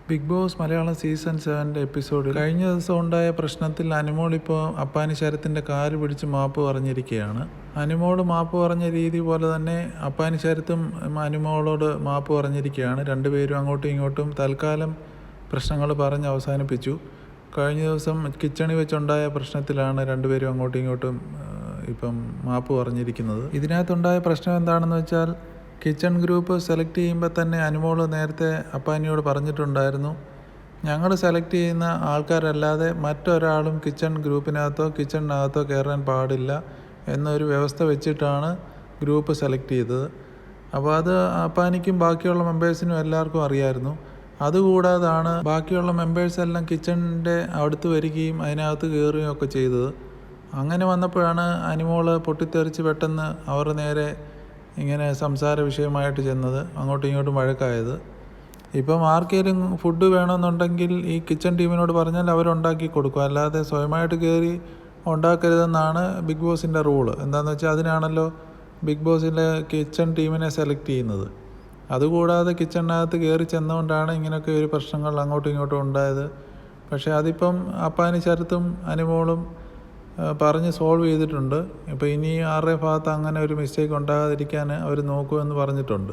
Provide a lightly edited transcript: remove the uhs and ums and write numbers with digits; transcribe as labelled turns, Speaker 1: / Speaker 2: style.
Speaker 1: Big boss Malayalam season 7 എപ്പിസോഡിൽ കഴിഞ്ഞ ദിവസം ഉണ്ടായ പ്രശ്നത്തിൽ അനുമോൾ ഇപ്പോൾ അപ്പാനി ശരത്തിൻ്റെ കാല് പിടിച്ച് മാപ്പ് പറഞ്ഞിരിക്കുകയാണ്. അനുമോൾ മാപ്പ് പറഞ്ഞ രീതി പോലെ തന്നെ അപ്പാനി ശരത്തും അനുമോളോട് മാപ്പ് പറഞ്ഞിരിക്കുകയാണ്. രണ്ടുപേരും അങ്ങോട്ടും ഇങ്ങോട്ടും തൽക്കാലം പ്രശ്നങ്ങൾ പറഞ്ഞ് അവസാനിപ്പിച്ചു. കഴിഞ്ഞ ദിവസം കിച്ചണിൽ വെച്ചുണ്ടായ പ്രശ്നത്തിലാണ് രണ്ടുപേരും അങ്ങോട്ടും ഇങ്ങോട്ടും ഇപ്പം മാപ്പ് പറഞ്ഞിരിക്കുന്നത്. ഇതിനകത്തുണ്ടായ പ്രശ്നം എന്താണെന്ന് വെച്ചാൽ, കിച്ചൺ ഗ്രൂപ്പ് സെലക്ട് ചെയ്യുമ്പോൾ തന്നെ അനുമോൾ നേരത്തെ അപ്പാനിയോട് പറഞ്ഞിട്ടുണ്ടായിരുന്നു, ഞങ്ങൾ സെലക്ട് ചെയ്യുന്ന ആൾക്കാരല്ലാതെ മറ്റൊരാളും കിച്ചൺ ഗ്രൂപ്പിനകത്തോ കിച്ചണിനകത്തോ കയറാൻ പാടില്ല എന്നൊരു വ്യവസ്ഥ വെച്ചിട്ടാണ് ഗ്രൂപ്പ് സെലക്ട് ചെയ്തത്. അപ്പോൾ അത് അപ്പാനിക്കും ബാക്കിയുള്ള മെമ്പേഴ്സിനും എല്ലാവർക്കും അറിയായിരുന്നു. അതുകൂടാതാണ് ബാക്കിയുള്ള മെമ്പേഴ്സെല്ലാം കിച്ചണിൻ്റെ അടുത്ത് വരികയും അതിനകത്ത് കയറുകയും ഒക്കെ ചെയ്തത്. അങ്ങനെ വന്നപ്പോഴാണ് അനുമോൾ പൊട്ടിത്തെറിച്ച് പെട്ടെന്ന് അവർ നേരെ ഇങ്ങനെ സംസാര വിഷയമായിട്ട് ചെന്നത്, അങ്ങോട്ടും ഇങ്ങോട്ടും വഴക്കായത്. ഇപ്പം ആർക്കെങ്കിലും ഫുഡ് വേണമെന്നുണ്ടെങ്കിൽ ഈ കിച്ചൺ ടീമിനോട് പറഞ്ഞാൽ അവരുണ്ടാക്കി കൊടുക്കും, അല്ലാതെ സ്വയമായിട്ട് കയറി ഉണ്ടാക്കരുതെന്നാണ് ബിഗ് ബോസിൻ്റെ റൂള്. എന്താണെന്ന് വെച്ചാൽ അതിനാണല്ലോ ബിഗ് ബോസിലെ കിച്ചൺ ടീമിനെ സെലക്ട് ചെയ്യുന്നത്. അതുകൂടാതെ കിച്ചണിനകത്ത് കയറി ചെന്നുകൊണ്ടാണ് ഇങ്ങനെയൊക്കെ ഒരു പ്രശ്നങ്ങൾ അങ്ങോട്ടും ഇങ്ങോട്ടും ഉണ്ടായത്. പക്ഷേ അതിപ്പം അപ്പാനി ശരത്തും അനുമോളും പറഞ്ഞ് സോൾവ് ചെയ്തിട്ടുണ്ട്. ഇപ്പോൾ ഇനി ആരുടെ ഭാഗത്ത് അങ്ങനെ ഒരു മിസ്റ്റേക്ക് ഉണ്ടാകാതിരിക്കാൻ അവർ നോക്കുമെന്ന് പറഞ്ഞിട്ടുണ്ട്.